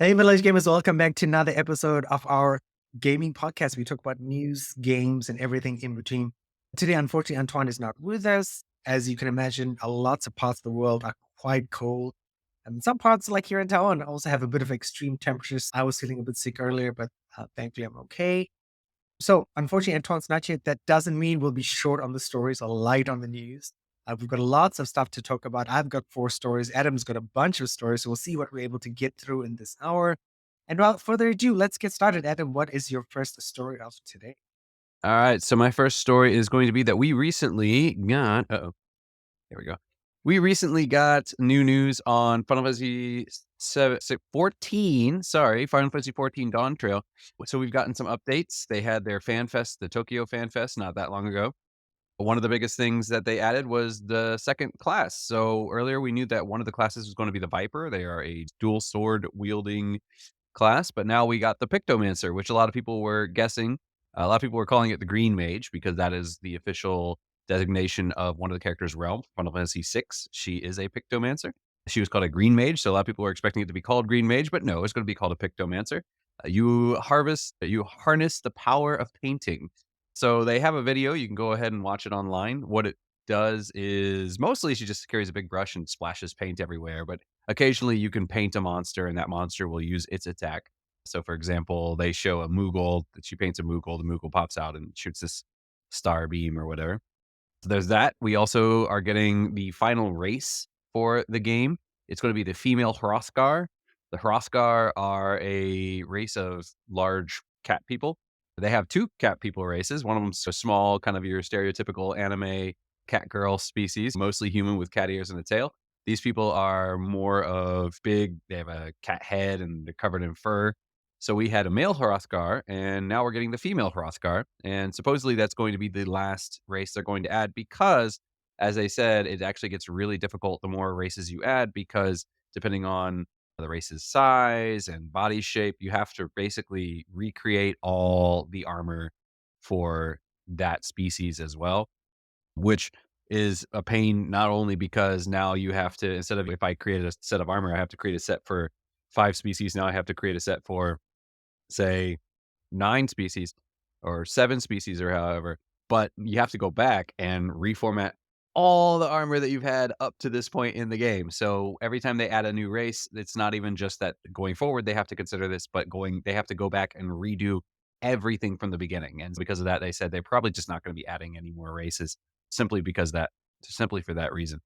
Hey, middle-aged gamers, welcome back to another episode of our gaming podcast. We talk about news, games, and everything in between. Today, unfortunately, Antoine is not with us. As you can imagine, lots of parts of the world are quite cold. And some parts, like here in Taiwan, also have a bit of extreme temperatures. I was feeling a bit sick earlier, but thankfully I'm okay. So, unfortunately, Antoine's not here. That doesn't mean we'll be short on the stories or light on the news. We've got lots of stuff to talk about. I've got 4 stories. Adam's got a bunch of stories. So we'll see what we're able to get through in this hour. And without further ado, let's get started. Adam, what is your first story of today? All right, so my first story is going to be that we recently got there we go. We recently got new news on Final Fantasy 14, Final Fantasy 14 Dawn Trail. So we've gotten some updates. They had their fan fest, the Tokyo Fan Fest, not that long ago. One of the biggest things that they added was the second class. So earlier we knew that one of the classes was going to be the Viper. They are a dual sword wielding class, but now we got the Pictomancer, which a lot of people were guessing. A lot of people were calling it the Green Mage because that is the official designation of one of the characters' realm. Final Fantasy VI, she is a Pictomancer. She was called a Green Mage, so a lot of people were expecting it to be called Green Mage, but no, it's going to be called a Pictomancer. You harness the power of painting. So they have a video. You can go ahead and watch it online. What it does is mostly she just carries a big brush and splashes paint everywhere, but occasionally you can paint a monster and that monster will use its attack. So, for example, they show a Moogle that she paints a Moogle. The Moogle pops out and shoots this star beam or whatever. So there's that. We also are getting the final race for the game. It's going to be the female Hrothgar. The Hrothgar are a race of large cat people. They have two cat people races. One of them's a small, kind of your stereotypical anime cat girl species, mostly human with cat ears and a tail. These people are more of big, they have a cat head and they're covered in fur. So we had a male Hrothgar, and now we're getting the female Hrothgar. And supposedly that's going to be the last race they're going to add because, as I said, it actually gets really difficult the more races you add because depending on the race's size and body shape, you have to basically recreate all the armor for that species as well, which is a pain not only because now you have to, instead of if I created a set of armor, I have to create a set for 5 species. Now I have to create a set for, say, 9 species or 7 species or however, but you have to go back and reformat all the armor that you've had up to this point in the game. So every time they add a new race, it's not even just that going forward they have to consider this, but they have to go back and redo everything from the beginning. And because of that, they said they're probably just not going to be adding any more races simply for that reason.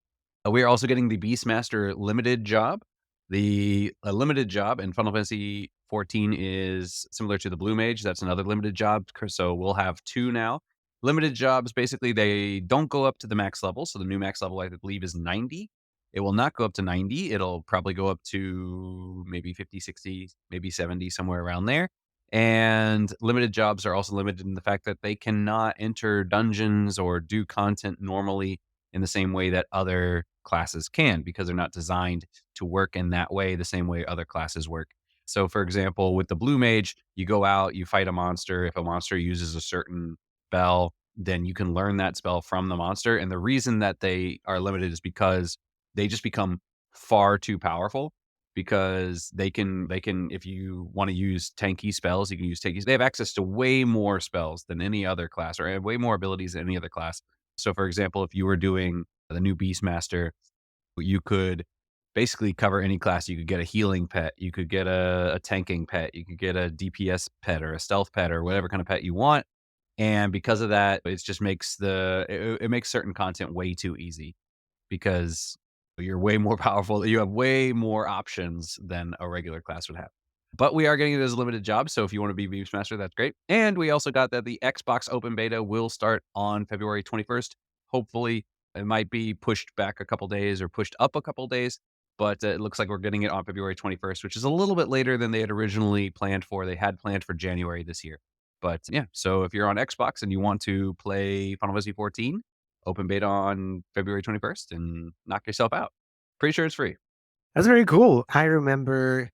We are also getting the Beastmaster limited job. The limited job in Final Fantasy 14 is similar to the Blue Mage. That's another limited job. So we'll have 2 now. Limited jobs, basically, they don't go up to the max level. So the new max level, I believe, is 90. It will not go up to 90. It'll probably go up to maybe 50, 60, maybe 70, somewhere around there. And limited jobs are also limited in the fact that they cannot enter dungeons or do content normally in the same way that other classes can because they're not designed to work in that way the same way other classes work. So, for example, with the Blue Mage, you go out, you fight a monster. If a monster uses a certain spell, then you can learn that spell from the monster. And the reason that they are limited is because they just become far too powerful because they can if you want to use tanky spells, you can use tanky. They have access to way more spells than any other class or way more abilities than any other class. So, for example, if you were doing the new Beastmaster, you could basically cover any class. You could get a healing pet, you could get a tanking pet, you could get a DPS pet or a stealth pet or whatever kind of pet you want. And because of that, it just makes it makes certain content way too easy because you're way more powerful. You have way more options than a regular class would have. But we are getting it as a limited job, so if you want to be Beastmaster, that's great. And we also got that the Xbox Open Beta will start on February 21st. Hopefully, it might be pushed back a couple days or pushed up a couple days, but it looks like we're getting it on February 21st, which is a little bit later than they had originally planned for. They had planned for January this year. But yeah, so if you're on Xbox and you want to play Final Fantasy 14, open beta on February 21st and knock yourself out. Pretty sure it's free. That's very cool. I remember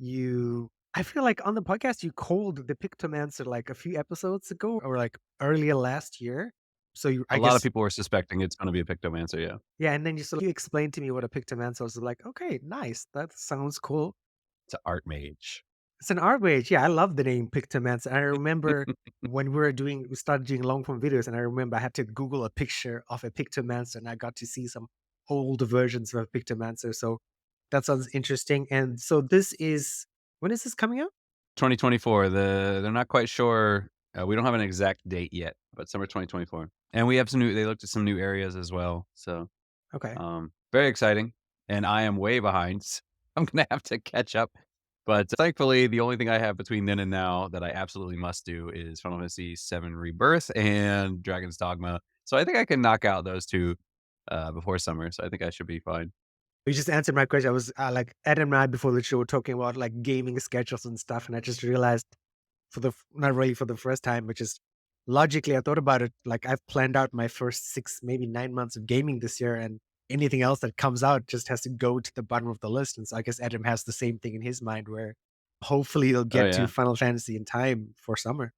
I feel like on the podcast, you called the Pictomancer like a few episodes ago or like earlier last year. So A I lot of guess, people were suspecting it's gonna be a Pictomancer, yeah. yeah. And then you explained to me what a Pictomancer was like, okay, nice. That sounds cool. It's an art mage. It's an art rage. Yeah, I love the name Pictomancer. I remember when we started doing long form videos, and I remember I had to Google a picture of a Pictomancer, and I got to see some old versions of a Pictomancer. So that sounds interesting. And so when is this coming out? 2024. They're not quite sure. We don't have an exact date yet, but summer 2024. And we have some new. They looked at some new areas as well. So Okay. very exciting. And I am way behind. So I'm gonna have to catch up. But thankfully, the only thing I have between then and now that I absolutely must do is Final Fantasy VII Rebirth and Dragon's Dogma. So I think I can knock out those two before summer. So I think I should be fine. You just answered my question. I was like Adam and I before the show were talking about like gaming schedules and stuff, and I just realized not really for the first time, but just logically, I thought about it. Like I've planned out my first 6, maybe 9 months of gaming this year, and anything else that comes out just has to go to the bottom of the list. And so I guess Adam has the same thing in his mind, where hopefully he'll Oh get to yeah. Final Fantasy in time for summer.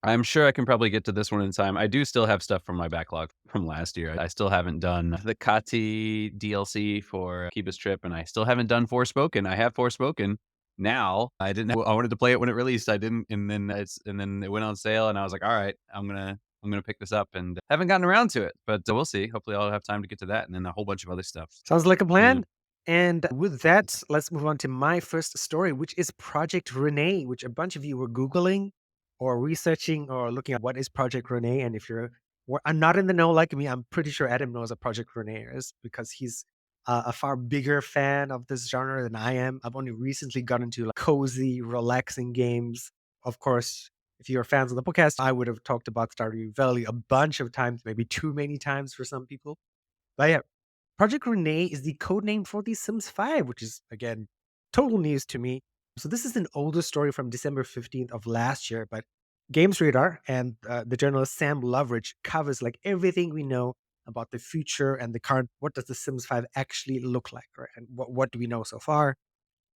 I'm sure I can probably get to this one in time. I do still have stuff from my backlog from last year. I still haven't done the Kati DLC for Kiba's Trip, and I still haven't done Forspoken. I have Forspoken now. I didn't. I wanted to play it when it released. I didn't, and then it went on sale, and I was like, all right, I'm gonna pick this up, and haven't gotten around to it, but we'll see. Hopefully, I'll have time to get to that, and then a whole bunch of other stuff. Sounds like a Yeah. plan. And with that, let's move on to my first story, which is Project Rene, which a bunch of you were Googling or researching or looking at what is Project Rene. And if I'm not in the know like me, I'm pretty sure Adam knows what Project Rene is because he's a far bigger fan of this genre than I am. I've only recently got into like cozy, relaxing games. Of course, if you're fans of the podcast, I would have talked about Stardew Valley a bunch of times, maybe too many times for some people. But yeah, Project Rene is the code name for The Sims 5, which is, again, total news to me. So this is an older story from December 15th of last year, but Games Radar and the journalist Sam Loveridge covers like everything we know about the future and the current. What does The Sims 5 actually look like, right? And what do we know so far?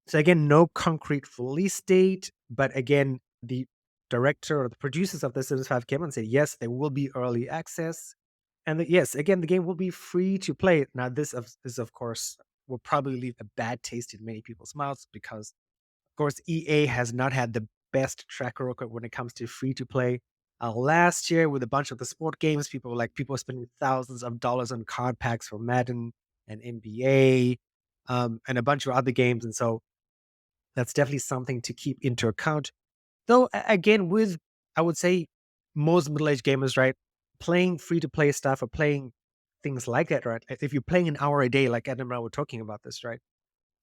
So again, no concrete release date, but again, the director or the producers of The Sims 5 came and said, yes, there will be early access. And yes, again, the game will be free to play. Now, this of course, will probably leave a bad taste in many people's mouths because, of course, EA has not had the best track record when it comes to free to play. Last year, with a bunch of the sport games, people were spending thousands of dollars on card packs for Madden and NBA, and a bunch of other games. And so that's definitely something to keep into account. Though, again, with, I would say, most middle-aged gamers, right, playing free-to-play stuff or playing things like that, right? If you're playing an hour a day, like Adam and I were talking about this, right?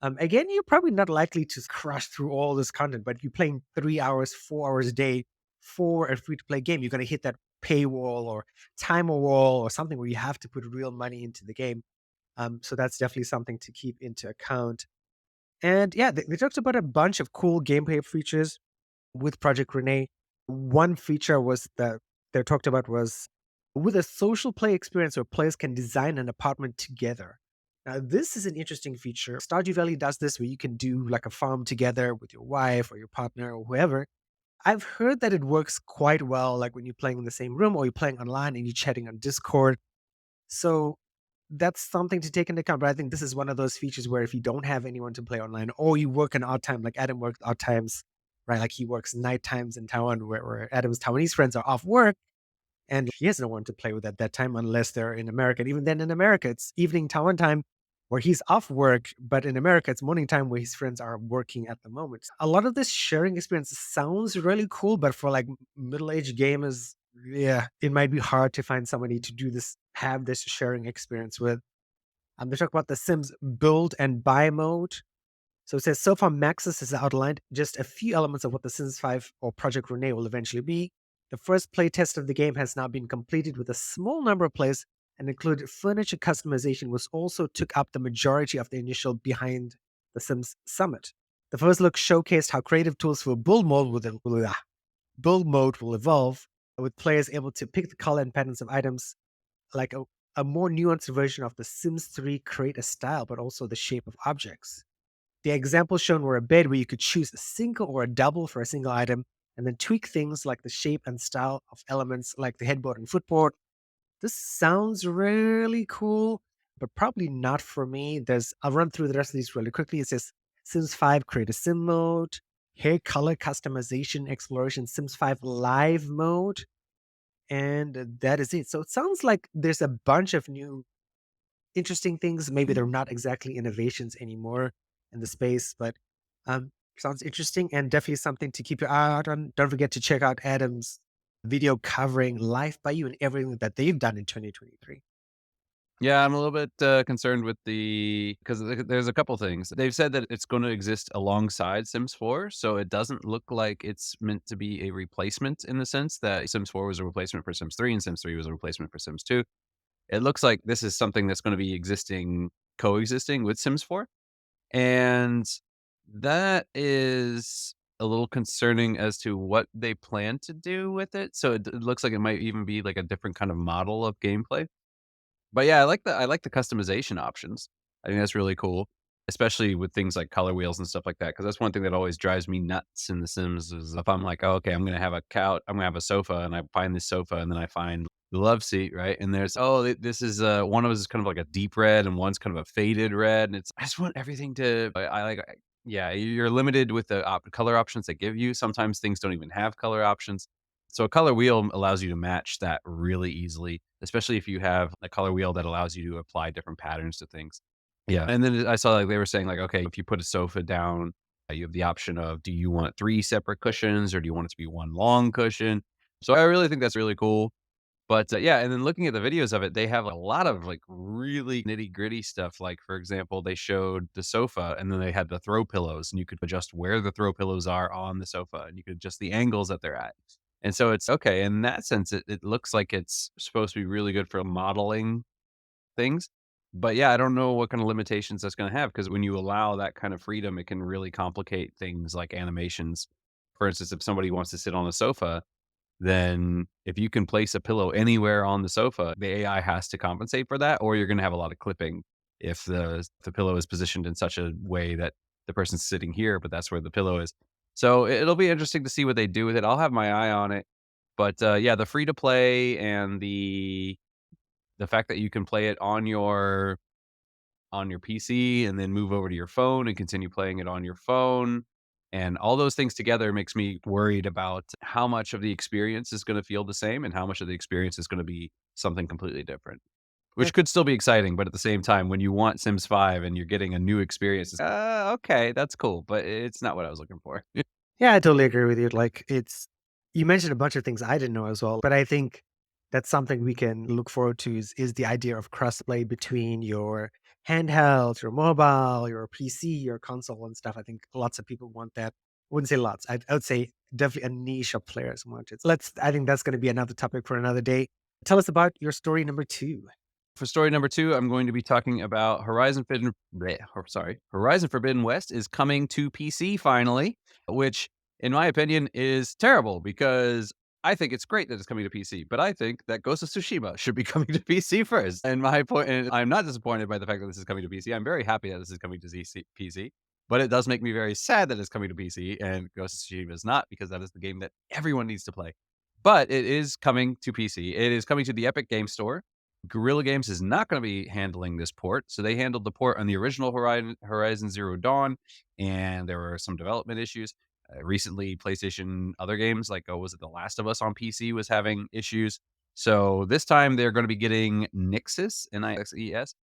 Again, you're probably not likely to crush through all this content, but if you're playing 3 hours, 4 hours a day for a free-to-play game, you're going to hit that paywall or timer wall or something where you have to put real money into the game. So that's definitely something to keep into account. And yeah, they talked about a bunch of cool gameplay features with Project Rene. One feature was that they talked about was with a social play experience where players can design an apartment together. Now, this is an interesting feature. Stardew Valley does this where you can do like a farm together with your wife or your partner or whoever. I've heard that it works quite well, like when you're playing in the same room or you're playing online and you're chatting on Discord. So that's something to take into account. But I think this is one of those features where if you don't have anyone to play online or you work an odd time, like Adam works odd times, right? Like he works night times in Taiwan where Adam's Taiwanese friends are off work and he has no one to play with at that time unless they're in America. And even then in America, it's evening Taiwan time where he's off work, but in America, it's morning time where his friends are working at the moment. A lot of this sharing experience sounds really cool, but for like middle-aged gamers, yeah, it might be hard to find somebody to do this, have this sharing experience with. They talk about the Sims build and buy mode. So it says, so far Maxis has outlined just a few elements of what the Sims 5 or Project Rene will eventually be. The first playtest of the game has now been completed with a small number of players and included furniture customization, which also took up the majority of the initial behind the Sims summit. The first look showcased how creative tools for build mode will evolve, with players able to pick the color and patterns of items, like a more nuanced version of the Sims 3 create a style, but also the shape of objects. The examples shown were a bed where you could choose a single or a double for a single item, and then tweak things like the shape and style of elements like the headboard and footboard. This sounds really cool, but probably not for me. I'll run through the rest of these really quickly. It says Sims 5 Create a Sim mode, hair color customization exploration, Sims 5 Live mode, and that is it. So it sounds like there's a bunch of new interesting things. Maybe they're not exactly innovations anymore in the space, but sounds interesting and definitely something to keep your eye out on. Don't forget to check out Adam's video covering Life by You and everything that they've done in 2023. Yeah, I'm a little bit concerned with because there's a couple things. They've said that it's going to exist alongside Sims 4, so it doesn't look like it's meant to be a replacement in the sense that Sims 4 was a replacement for Sims 3 and Sims 3 was a replacement for Sims 2. It looks like this is something that's going to be coexisting with Sims 4, and that is a little concerning as to what they plan to do with it. So it looks like it might even be like a different kind of model of gameplay. But yeah, I like the customization options. I think that's really cool, especially with things like color wheels and stuff like that. Because that's one thing that always drives me nuts in The Sims is if I'm like, "Oh, okay, I'm gonna have a couch, I'm gonna have a sofa," and I find this sofa, and then I find the love seat, right? And there's, this is one of us is kind of like a deep red, and one's kind of a faded red, and I just want everything to. Yeah, you're limited with the color options they give you. Sometimes things don't even have color options. So a color wheel allows you to match that really easily, especially if you have a color wheel that allows you to apply different patterns to things. Yeah, and then I saw like they were saying like, okay, if you put a sofa down, you have the option of do you want 3 separate cushions or do you want it to be one long cushion? So I really think that's really cool. But, yeah, and then looking at the videos of it, they have a lot of, like, really nitty-gritty stuff, like, for example, they showed the sofa, and then they had the throw pillows, and you could adjust where the throw pillows are on the sofa, and you could adjust the angles that they're at. And so it's okay, in that sense, it looks like it's supposed to be really good for modeling things. But, yeah, I don't know what kind of limitations that's gonna have because when you allow that kind of freedom, it can really complicate things like animations. For instance, if somebody wants to sit on a sofa, then if you can place a pillow anywhere on the sofa, the AI has to compensate for that, or you're gonna have a lot of clipping if the pillow is positioned in such a way that the person's sitting here, but that's where the pillow is. So it'll be interesting to see what they do with it. I'll have my eye on it. But, yeah, the free to play and the fact that you can play it on your PC and then move over to your phone and continue playing it on your phone. And all those things together makes me worried about how much of the experience is going to feel the same and how much of the experience is going to be something completely different, Yeah, which could still be exciting. But at the same time, when you want Sims 5 and you're getting a new experience, okay, that's cool, but it's not what I was looking for. yeah, I totally agree with you. Like you mentioned a bunch of things I didn't know as well, but I think that's something we can look forward to is the idea of crossplay between your handheld, your mobile, your PC, your console and stuff. I think lots of people want that. I wouldn't say lots. I would say definitely a niche of players want it. I think that's going to be another topic for another day. Tell us about your story number 2. For story number 2, I'm going to be talking about Horizon Forbidden West is coming to PC finally, which in my opinion is terrible because I think it's great that it's coming to PC, but I think that Ghost of Tsushima should be coming to PC first. And my point, and I'm not disappointed by the fact that this is coming to PC. I'm very happy that this is coming to PC, but it does make me very sad that it's coming to PC and Ghost of Tsushima is not because that is the game that everyone needs to play. But it is coming to PC. It is coming to the Epic Game Store. Guerrilla Games is not going to be handling this port. So they handled the port on the original Horizon Zero Dawn, and there were some development issues. Recently, PlayStation other games like was it The Last of Us on PC was having issues. So this time they're going to be getting Nixes, Nixes.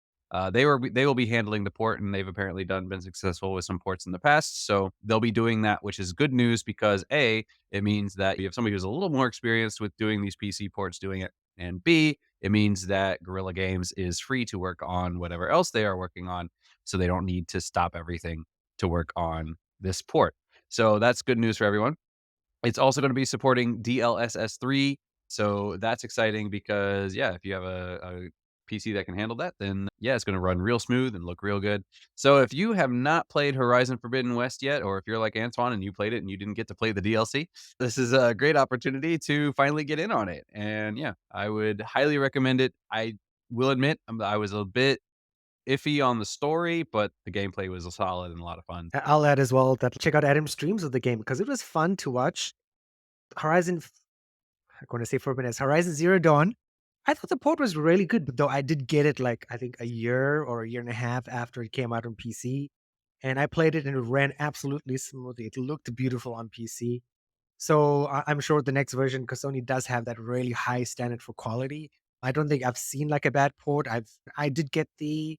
They will be handling the port, and they've apparently been successful with some ports in the past. So they'll be doing that, which is good news because A, it means that you have somebody who's a little more experienced with doing these PC ports doing it, and B, it means that Guerrilla Games is free to work on whatever else they are working on, so they don't need to stop everything to work on this port. So that's good news for everyone. It's also going to be supporting DLSS 3. So that's exciting because, yeah, if you have a PC that can handle that, then yeah, it's going to run real smooth and look real good. So if you have not played Horizon Forbidden West yet, or if you're like Antoine and you played it and you didn't get to play the DLC, this is a great opportunity to finally get in on it. And yeah, I would highly recommend it. I will admit I was a bit iffy on the story, but the gameplay was solid and a lot of fun. I'll add as well that check out Adam's streams of the game because it was fun to watch. Horizon I'm going to say 4 minutes. Horizon Zero Dawn. I thought the port was really good, but though I did get it like I think a year or a year and a half after it came out on PC. and I played it and it ran absolutely smoothly. It looked beautiful on PC. So I'm sure the next version, because Sony does have that really high standard for quality. I don't think I've seen like a bad port. I did get the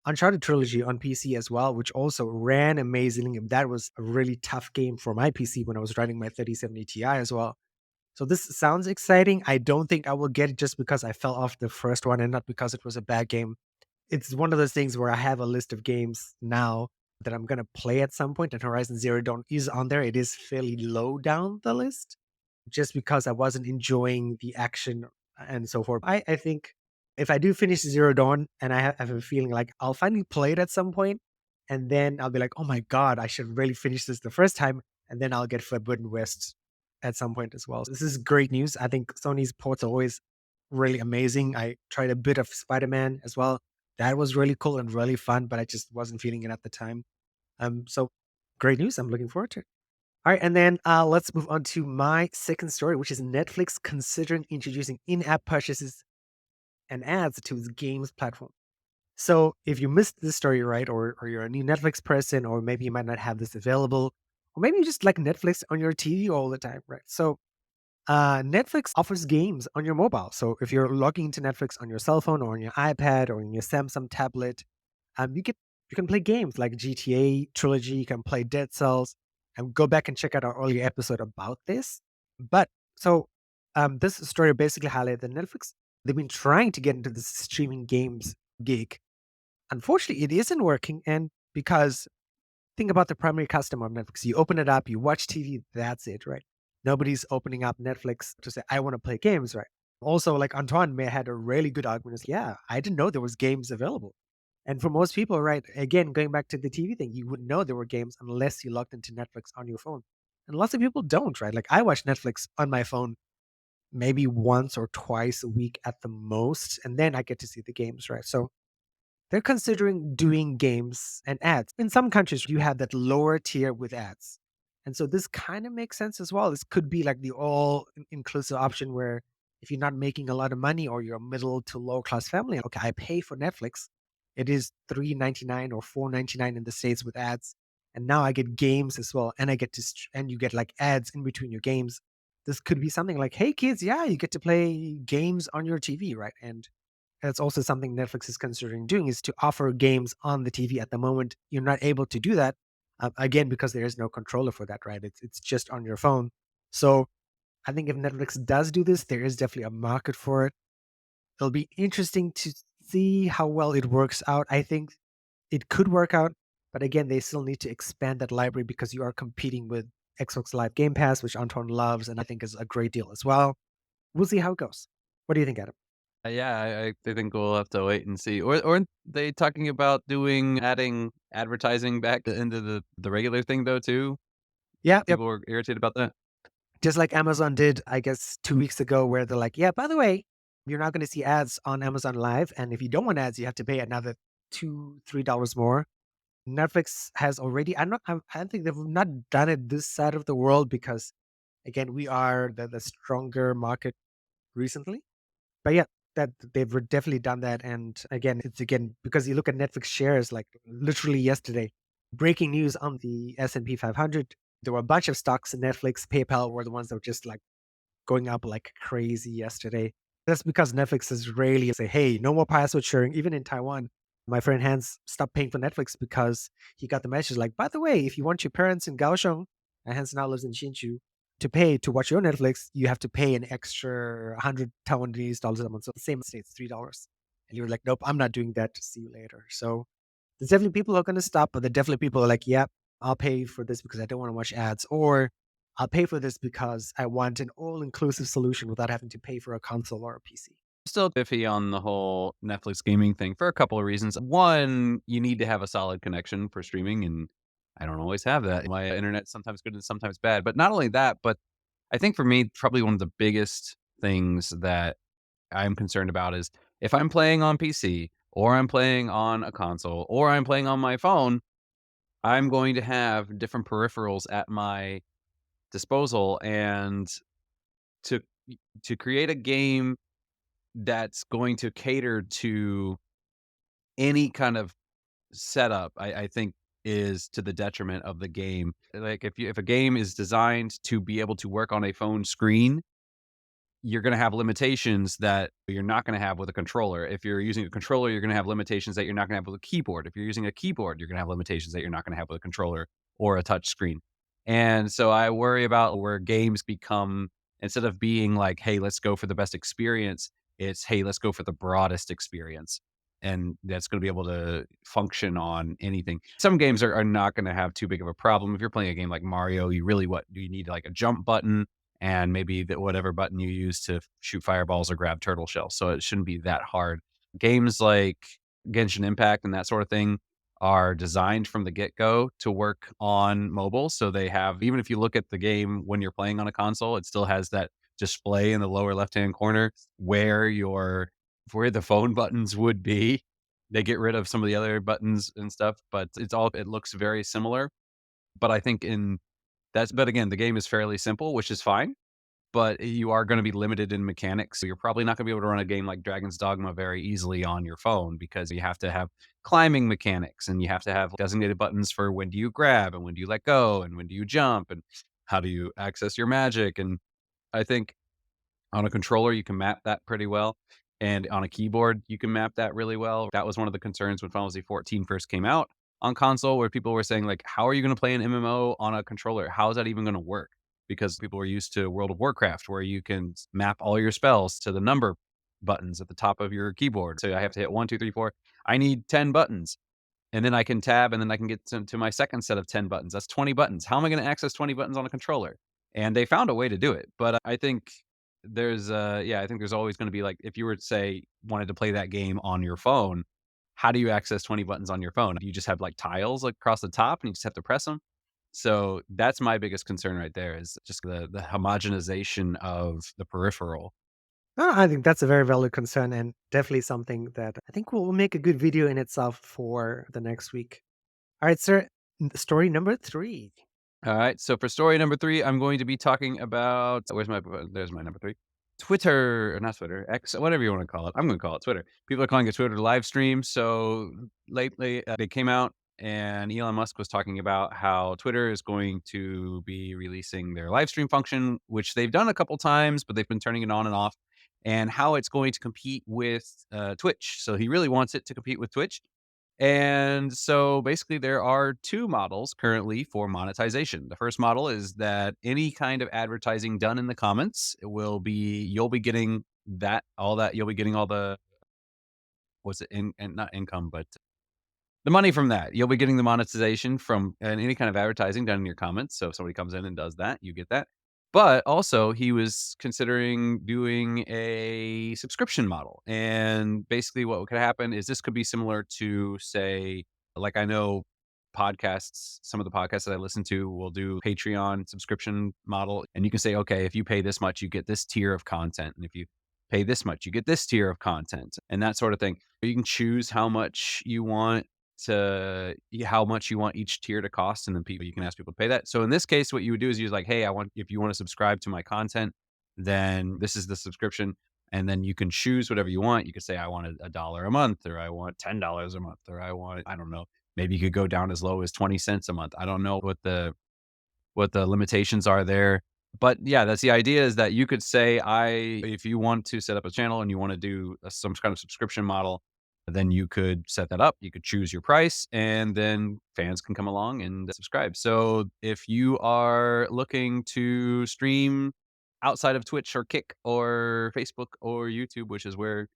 Uncharted trilogy on PC as well, which also ran amazingly. That was a really tough game for my PC when I was running my 3070 Ti as well. So this sounds exciting. I don't think I will get it just because I fell off the first one and not because it was a bad game. It's one of those things where I have a list of games now that I'm gonna play at some point, and Horizon Zero Dawn is on there. It is fairly low down the list just because I wasn't enjoying the action and so forth. I think if I do finish Zero Dawn and I have a feeling like I'll finally play it at some point, and then I'll be like, oh my God, I should really finish this the first time. And then I'll get Forbidden West at some point as well. So this is great news. I think Sony's ports are always really amazing. I tried a bit of Spider-Man as well. That was really cool and really fun, but I just wasn't feeling it at the time. So great news. I'm looking forward to it. All right, and then let's move on to my second story, which is Netflix considering introducing in-app purchases and ads to its games platform. So if you missed this story, right, or you're a new Netflix person, or maybe you might not have this available, or maybe you just like Netflix on your TV all the time, right? So Netflix offers games on your mobile. So if you're logging into Netflix on your cell phone or on your iPad or on your Samsung tablet, you can play games like GTA Trilogy. You can play Dead Cells, and go back and check out our earlier episode about this. But so this story basically highlighted that Netflix, they've been trying to get into this streaming games gig. Unfortunately, it isn't working, and because think about the primary customer of Netflix. You open it up, you watch TV, that's it, right? Nobody's opening up Netflix to say, I want to play games, right? Also, like Antoine may have had a really good argument. Is, yeah, I didn't know there was games available. And for most people, right, again, going back to the TV thing, you wouldn't know there were games unless you logged into Netflix on your phone. And lots of people don't, right? Like I watch Netflix on my phone maybe once or twice a week at the most, and then I get to see the games, right? So they're considering doing games and ads. In some countries, you have that lower tier with ads. And so this kind of makes sense as well. This could be like the all inclusive option where if you're not making a lot of money or you're a middle to low class family, okay, I pay for Netflix. It is $3.99 or $4.99 in the States with ads. And now I get games as well. And I get to, and you get like ads in between your games. This could be something like, hey kids, yeah, you get to play games on your TV, right? And that's also something Netflix is considering doing is to offer games on the TV. At the moment, you're not able to do that again because there is no controller for that, right? It's just on your phone. So I think if Netflix does do this, there is definitely a market for it. It'll be interesting to see how well it works out. I think it could work out, but again, they still need to expand that library because you are competing with Xbox Live Game Pass, which Anton loves and I think is a great deal as well. We'll see how it goes. What do you think, Adam? Yeah, I think we'll have to wait and see. Or aren't they talking about adding advertising back into the regular thing though too? Yeah, yep. People were irritated about that. Just like Amazon did, I guess, 2 weeks ago, where they're like, "Yeah, by the way, you're not gonna see ads on Amazon Live, and if you don't want ads, you have to pay another 2, $3 more." Netflix has already I don't think they've not done it this side of the world because, again, we are the stronger market recently. But yeah, that they've definitely done that, and again, it's again because you look at Netflix shares, like, literally yesterday, breaking news on the S&P 500, there were a bunch of stocks in Netflix, PayPal were the ones that were just, like, going up like crazy yesterday. That's because Netflix is really say, hey, no more password sharing. Even in Taiwan, my friend Hans stopped paying for Netflix because he got the message like, by the way, if you want your parents in Kaohsiung, and Hans now lives in Hsinchu, to pay to watch your Netflix, you have to pay an extra 100 Taiwanese dollars a month. So same states, $3. And you're like, nope, I'm not doing that. See you later. So there's definitely people who are going to stop, but there definitely people who are like, yep, I'll pay for this because I don't want to watch ads, or I'll pay for this because I want an all-inclusive solution without having to pay for a console or a PC. Still iffy on the whole Netflix gaming thing for a couple of reasons. One, you need to have a solid connection for streaming, and I don't always have that. My internet's sometimes good and sometimes bad. But not only that, but I think for me, probably one of the biggest things that I'm concerned about is if I'm playing on PC or I'm playing on a console or I'm playing on my phone, I'm going to have different peripherals at my disposal. And to to create a game that's going to cater to any kind of setup, I think is to the detriment of the game. Like if a game is designed to be able to work on a phone screen, you're gonna have limitations that you're not gonna have with a controller. If you're using a controller, you're gonna have limitations that you're not gonna have with a keyboard. If you're using a keyboard, you're gonna have limitations that you're not gonna have with a controller or a touch screen. And so I worry about where games become, instead of being like, "Hey, let's go for the best experience," it's, "Hey, let's go for the broadest experience." And that's gonna be able to function on anything. Some games are not gonna have too big of a problem. If you're playing a game like Mario, you really what do you need, like a jump button and maybe that whatever button you use to shoot fireballs or grab turtle shells. So it shouldn't be that hard. Games like Genshin Impact and that sort of thing are designed from the get-go to work on mobile. So they have, even if you look at the game when you're playing on a console, it still has that display in the lower left-hand corner where where the phone buttons would be. They get rid of some of the other buttons and stuff, but it looks very similar. But I think in that's but again, the game is fairly simple, which is fine, but you are gonna be limited in mechanics, so you're probably not gonna be able to run a game like Dragon's Dogma very easily on your phone because you have to have climbing mechanics, and you have to have designated buttons for when do you grab, and when do you let go, and when do you jump, and how do you access your magic, and I think on a controller, you can map that pretty well, and on a keyboard, you can map that really well. That was one of the concerns when Final Fantasy 14 first came out on console, where people were saying, like, "How are you gonna play an MMO on a controller? How is that even gonna work?" Because people were used to World of Warcraft, where you can map all your spells to the number buttons at the top of your keyboard. So I have to hit 1, 2, 3, 4. I need 10 buttons. And then I can tab, and then I can get to my second set of 10 buttons. That's 20 buttons. How am I gonna access 20 buttons on a controller? And they found a way to do it, but I think I think there's always gonna be, like, if you were to say, wanted to play that game on your phone, how do you access 20 buttons on your phone? Do you just have, like, tiles, like, across the top, and you just have to press them? So, that's my biggest concern right there is just the homogenization of the peripheral. I think that's a very valid concern and definitely something that I think will make a good video in itself for the next week. All right, sir. Story number 3. Alright, so for story number 3, I'm going to be talking about there's my number 3. Twitter or not Twitter, X, whatever you wanna call it. I'm gonna call it Twitter. People are calling it Twitter live stream. So lately, they came out and Elon Musk was talking about how Twitter is going to be releasing their live stream function, which they've done a couple times, but they've been turning it on and off, and how it's going to compete with, Twitch. So he really wants it to compete with Twitch. And so basically, there are 2 models currently for monetization. The first model is that any kind of advertising done in the comments will be you'll be getting you'll be getting all the what's it in and not income, but the money from that. You'll be getting the monetization from and any kind of advertising done in your comments. So if somebody comes in and does that, you get that. But also, he was considering doing a subscription model. And basically, what could happen is this could be similar to, say, like I know podcasts, some of the podcasts that I listen to will do Patreon subscription model. And you can say, okay, if you pay this much, you get this tier of content. And if you pay this much, you get this tier of content and that sort of thing. You can choose how much you want each tier to cost, and then people you can ask people to pay that. So in this case, what you would do is use like, hey, I want if you want to subscribe to my content, then this is the subscription, and then you can choose whatever you want. You could say I want a dollar a month, or I want $10 a month, or I don't know. Maybe you could go down as low as 20 cents a month. I don't know what the limitations are there. But yeah, that's the idea is that you could say if you want to set up a channel and you want to do some kind of subscription model, then you could set that up. You could choose your price and then fans can come along and subscribe. So if you are looking to stream outside of Twitch or Kick or Facebook or YouTube, which is where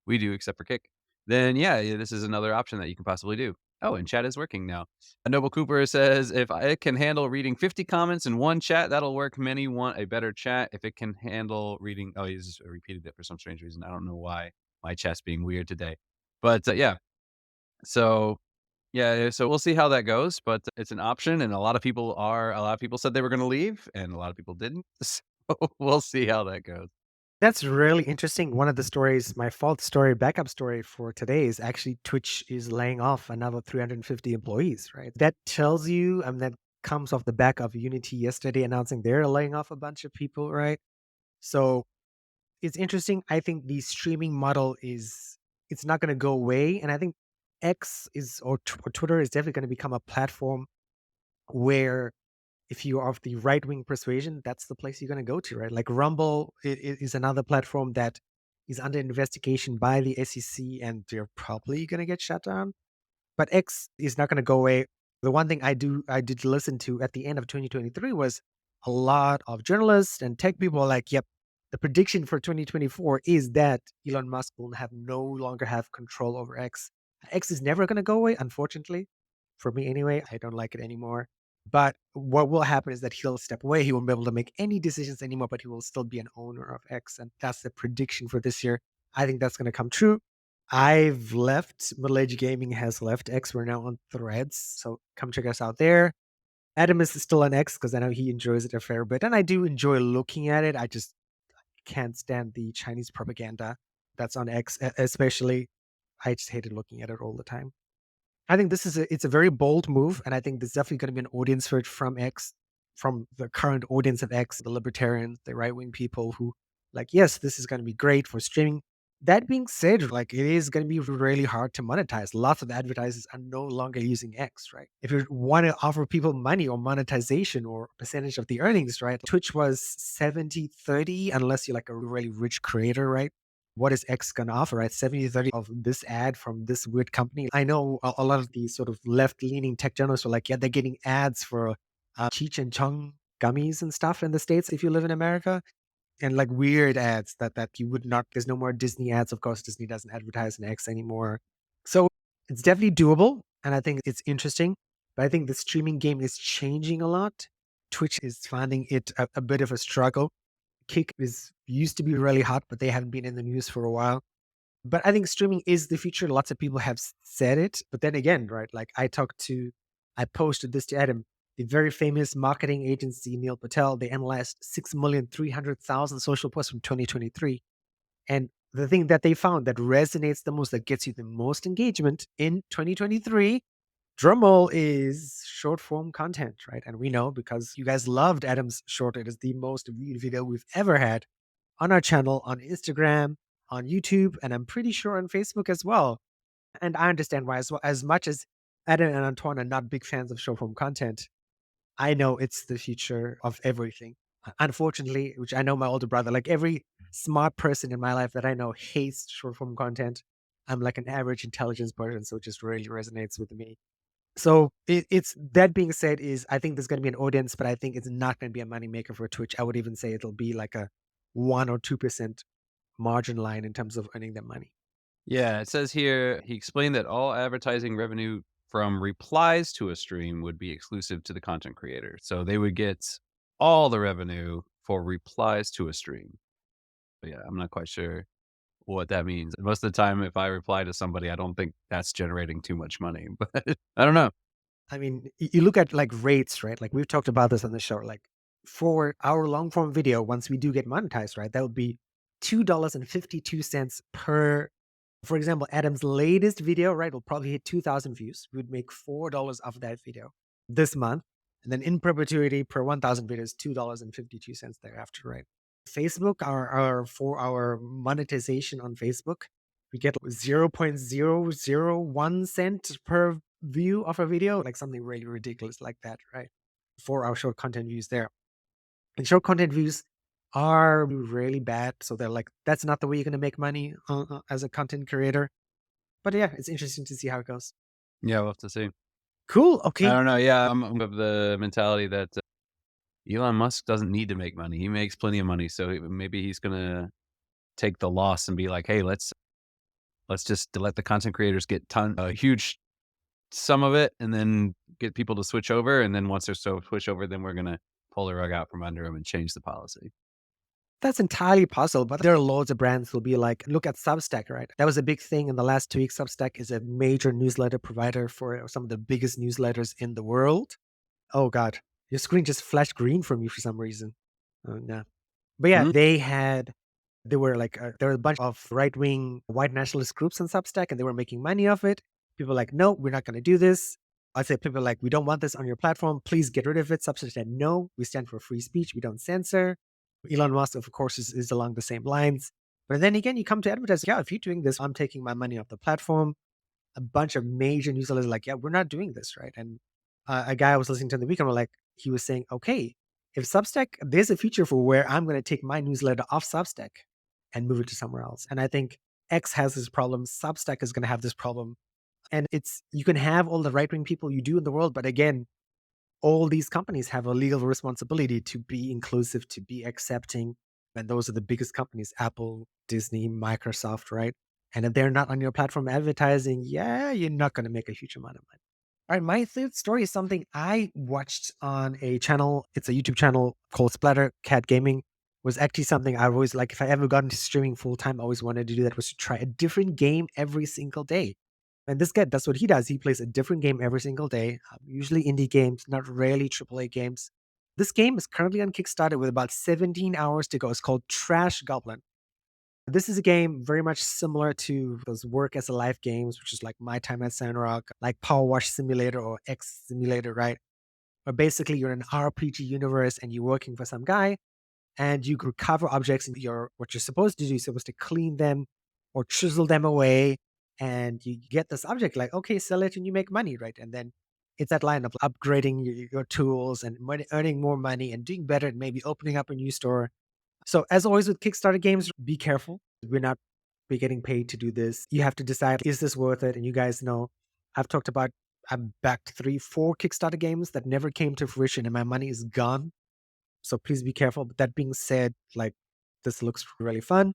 we do except for Kick, then yeah, this is another option that you can possibly do. Oh, and chat is working now. Noble Cooper says, if it can handle reading 50 comments in one chat, that'll work. Many want a better chat. If it can handle reading, oh, he's just repeated it for some strange reason. I don't know why my chat's being weird today. But yeah, so yeah, so we'll see how that goes. But it's an option, and a lot of people said they were going to leave, and a lot of people didn't. So we'll see how that goes. That's really interesting. One of the stories, my fault story, backup story for today is actually Twitch is laying off another 350 employees, right? That tells you, that comes off the back of Unity yesterday announcing they're laying off a bunch of people, right? So it's interesting. I think the streaming model it's not going to go away. And I think X is or Twitter is definitely going to become a platform where if you are of the right wing persuasion, that's the place you're going to go to, right? Like Rumble is another platform that is under investigation by the SEC, and they're probably going to get shut down. But X is not going to go away. The one thing I did listen to at the end of 2023 was a lot of journalists and tech people are like, yep, the prediction for 2024 is that Elon Musk will have no longer have control over X. X is never going to go away, unfortunately. For me anyway, I don't like it anymore. But what will happen is that he'll step away. He won't be able to make any decisions anymore, but he will still be an owner of X. And that's the prediction for this year. I think that's going to come true. I've left. Middle Age Gaming has left X. We're now on Threads. So come check us out there. Adam is still on X because I know he enjoys it a fair bit. And I do enjoy looking at it. I just can't stand the Chinese propaganda that's on X, especially. I just hated looking at it all the time. I think it's a very bold move, and I think there's definitely going to be an audience for it from X, from the current audience of X, the libertarians, the right wing people who like, yes, this is going to be great for streaming. That being said, like it is going to be really hard to monetize. Lots of advertisers are no longer using X, right? If you want to offer people money or monetization or percentage of the earnings, right? Twitch was 70/30, unless you're like a really rich creator, right? What is X going to offer, right? 70/30 of this ad from this weird company. I know a lot of these sort of left leaning tech journalists are like, yeah, they're getting ads for Cheech and Chong gummies and stuff in the States if you live in America. And like weird ads that you would not, there's no more Disney ads. Of course, Disney doesn't advertise in X anymore. So it's definitely doable. And I think it's interesting. But I think the streaming game is changing a lot. Twitch is finding it a bit of a struggle. Kick is used to be really hot, but they haven't been in the news for a while. But I think streaming is the future. Lots of people have said it. But then again, right? Like I posted this to Adam, the very famous marketing agency, Neil Patel. They analyzed 6,300,000 social posts from 2023. And the thing that they found that resonates the most, that gets you the most engagement in 2023, drumroll, is short form content, right? And we know because you guys loved Adam's short. It is the most viewed video we've ever had on our channel, on Instagram, on YouTube, and I'm pretty sure on Facebook as well. And I understand why as well. As much as Adam and Antoine are not big fans of short form content, I know it's the future of everything. Unfortunately, which I know my older brother, like every smart person in my life that I know hates short form content. I'm like an average intelligence person, so it just really resonates with me. So it's that being said, is I think there's going to be an audience, but I think it's not going to be a moneymaker for Twitch. I would even say it'll be like a 1 or 2% margin line in terms of earning them money. Yeah, it says here he explained that all advertising revenue from replies to a stream would be exclusive to the content creator. So they would get all the revenue for replies to a stream. But yeah, I'm not quite sure what that means. Most of the time, if I reply to somebody, I don't think that's generating too much money, but I don't know. I mean, you look at like rates, right? Like we've talked about this on the show. Like for our long form video, once we do get monetized, right, that would be $2.52 per. For example, Adam's latest video, right, will probably hit 2,000 views. We would make $4 off that video this month. And then in perpetuity per 1,000 videos, $2.52 thereafter, right? Facebook, for our monetization on Facebook, we get 0.001 cent per view of a video, like something really ridiculous like that, right? For our short content views there. And short content views are really bad. So they're like, that's not the way you're going to make money as a content creator. But yeah, it's interesting to see how it goes. Yeah, we'll have to see. Cool. I Okay. don't know. Yeah, I'm of the mentality that Elon Musk doesn't need to make money. He makes plenty of money, so maybe he's gonna take the loss and be like, "Hey, let's just let the content creators get a huge sum of it, and then get people to switch over, and then once they're switch over, then we're gonna pull the rug out from under them and change the policy." That's entirely possible, but there are loads of brands who'll be like, look at Substack, right? That was a big thing in the last 2 weeks. Substack is a major newsletter provider for some of the biggest newsletters in the world. Oh God, your screen just flashed green for me for some reason. Oh no. But yeah, Mhm. there were a bunch of right-wing white nationalist groups on Substack, and they were making money off it. People were like, no, we're not going to do this. I'd say people are like, we don't want this on your platform. Please get rid of it. Substack said, no, we stand for free speech. We don't censor. Elon Musk, of course, is along the same lines. But then again, you come to advertise, yeah, if you're doing this, I'm taking my money off the platform. a bunch of major newsletters like, yeah, we're not doing this, right? And a guy I was listening to in the weekend, like, he was saying, okay, if Substack, there's a feature for where I'm going to take my newsletter off Substack and move it to somewhere else. And I think X has this problem. Substack is going to have this problem. And it's, you can have all the right wing people you do in the world, but again, all these companies have a legal responsibility to be inclusive, to be accepting. And those are the biggest companies, Apple, Disney, Microsoft, right? And if they're not on your platform advertising, yeah, you're not going to make a huge amount of money. All right, my third story is something I watched on a channel. It's a YouTube channel called Splatter Cat Gaming. Was actually something I always like. If I ever got into streaming full time, I always wanted to do that. Was to try a different game every single day. And this guy, that's what he does. He plays a different game every single day. Usually indie games, not really AAA games. This game is currently on Kickstarter with about 17 hours to go. It's called Trash Goblin. This is a game very much similar to those work as a life games, which is like My Time at Sandrock, like Power Wash Simulator or X Simulator, right? Where basically you're in an RPG universe and you're working for some guy and you recover objects and what you're supposed to do, you're supposed to clean them or chisel them away. And you get this object like, okay, sell it and you make money, right? And then it's that line of upgrading your tools and earning more money and doing better and maybe opening up a new store. So as always with Kickstarter games, be careful. We're not be getting paid to do this. You have to decide, is this worth it? And you guys know, I've talked about, I've backed 3, 4 Kickstarter games that never came to fruition and my money is gone. So please be careful. But that being said, like, this looks really fun.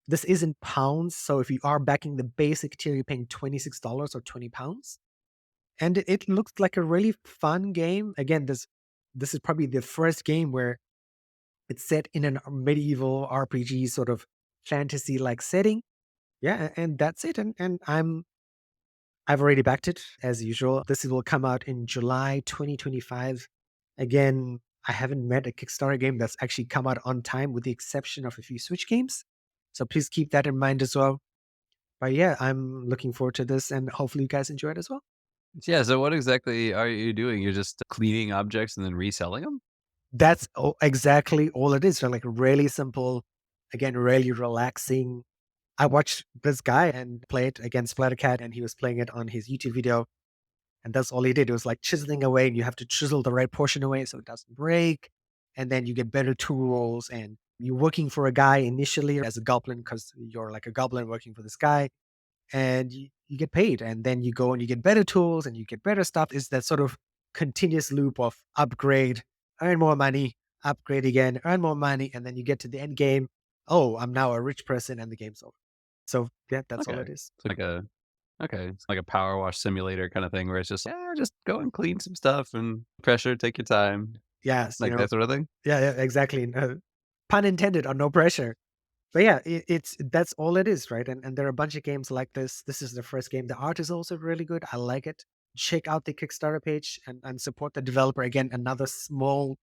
This is in pounds. So if you are backing the basic tier, you're paying $26 or £20. And it looks like a really fun game. Again, this is probably the first game where it's set in a medieval RPG sort of fantasy like setting. Yeah, and that's it. And I've already backed it as usual. This will come out in July 2025. Again, I haven't met a Kickstarter game that's actually come out on time with the exception of a few Switch games. So please keep that in mind as well. But yeah, I'm looking forward to this and hopefully you guys enjoy it as well. Yeah, so what exactly are you doing? You're just cleaning objects and then reselling them? That's exactly all it is. So like really simple, again, really relaxing. I watched this guy and play it against Splattercat and he was playing it on his YouTube video. And that's all he did. It was like chiseling away and you have to chisel the right portion away so it doesn't break. And then you get better tools and you're working for a guy initially as a goblin because you're like a goblin working for this guy and you get paid. And then you go and you get better tools and you get better stuff. Is that sort of continuous loop of upgrade, earn more money, upgrade again, earn more money. And then you get to the end game. Oh, I'm now a rich person and the game's over. So yeah, that's all Okay. it is. It's like a okay, it's like a power wash simulator kind of thing where it's just, yeah, just go and clean some stuff and pressure, take your time, Yes, like that sort of thing? yeah, yeah, exactly. Pun intended or no pressure. But yeah, it's that's all it is, right? And there are a bunch of games like this. This is the first game. The art is also really good. I like it. Check out the Kickstarter page and support the developer. Again, another small